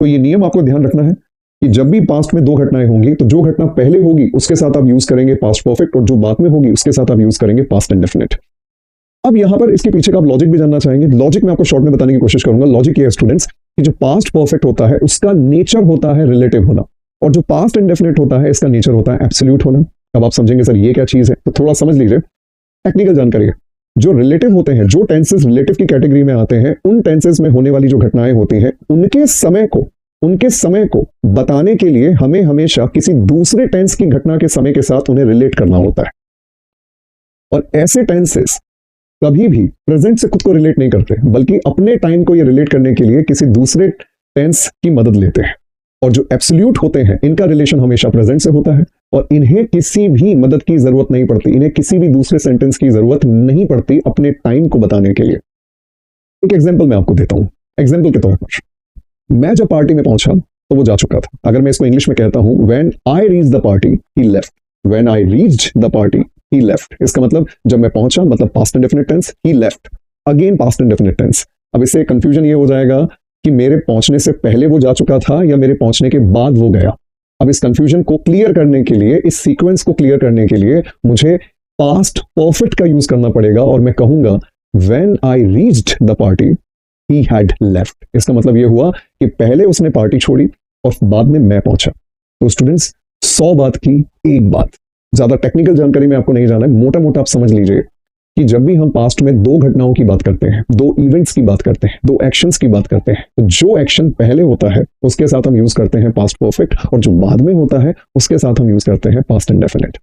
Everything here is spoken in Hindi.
तो ये नियम आपको ध्यान रखना है कि जब भी पास्ट में दो घटनाएं होंगी तो जो घटना पहले होगी उसके साथ आप यूज करेंगे पास्ट परफेक्ट, और जो बाद में होगी उसके साथ आप यूज करेंगे पास्ट इंडेफिनिट। अब यहां पर इसके पीछे का आप लॉजिक भी जानना चाहेंगे। लॉजिक में आपको शॉर्ट में बताने की कोशिश करूंगा। लॉजिक ये है स्टूडेंट्स कि जो पास्ट परफेक्ट होता है उसका नेचर होता है रिलेटिव होना, और जो पास्ट इंडेफिनिट होता है इसका नेचर होता है एब्सोल्यूट होना। अब आप समझेंगे सर ये क्या चीज है, तो थोड़ा समझ लीजिए, टेक्निकल जानकारी है। जो रिलेटिव होते हैं, जो टेंसेस रिलेटिव की कैटेगरी में आते हैं, उन टेंसेस में होने वाली जो घटनाएं होती हैं उनके समय को बताने के लिए हमें हमेशा किसी दूसरे टेंस की घटना के समय के साथ उन्हें रिलेट करना होता है। और ऐसे टेंसेस कभी भी प्रेजेंट से खुद को रिलेट नहीं करते, बल्कि अपने टाइम को ये रिलेट करने के लिए किसी दूसरे टेंस की मदद लेते हैं। और जो एब्सोल्यूट होते हैं इनका रिलेशन हमेशा प्रेजेंट से होता है, और इन्हें किसी भी मदद की जरूरत नहीं पड़ती, इन्हें किसी भी दूसरे सेंटेंस की जरूरत नहीं पड़ती अपने टाइम को बताने के लिए। एक एग्जांपल मैं आपको देता हूं। एग्जांपल के तौर पर मैं जब पार्टी में पहुंचा तो वो जा चुका था। अगर मैं इसको इंग्लिश में कहता हूं, when I reach the party he left, when I reached the party he left, इसका मतलब जब मैं पहुंचा मतलब past indefinite tense, he left again past indefinite tense. अब इससे कंफ्यूजन ये हो जाएगा कि मेरे पहुंचने से पहले वो जा चुका था या मेरे पहुंचने के बाद वो गया। अब इस कंफ्यूजन को क्लियर करने के लिए, इस सीक्वेंस को क्लियर करने के लिए मुझे पास्ट परफेक्ट का यूज करना पड़ेगा, और मैं कहूंगा when I reached the party he had left. इसका मतलब यह हुआ कि पहले उसने पार्टी छोड़ी और बाद में मैं पहुंचा। तो स्टूडेंट्स 100 बात की एक बात, ज्यादा टेक्निकल जानकारी में आपको नहीं जाना है, मोटा मोटा आप समझ लीजिए कि जब भी हम पास्ट में दो घटनाओं की बात करते हैं, दो इवेंट्स की बात करते हैं, दो एक्शंस की बात करते हैं, तो जो एक्शन पहले होता है उसके साथ हम यूज करते हैं पास्ट परफेक्ट, और जो बाद में होता है उसके साथ हम यूज करते हैं पास्ट इंडेफिनिट।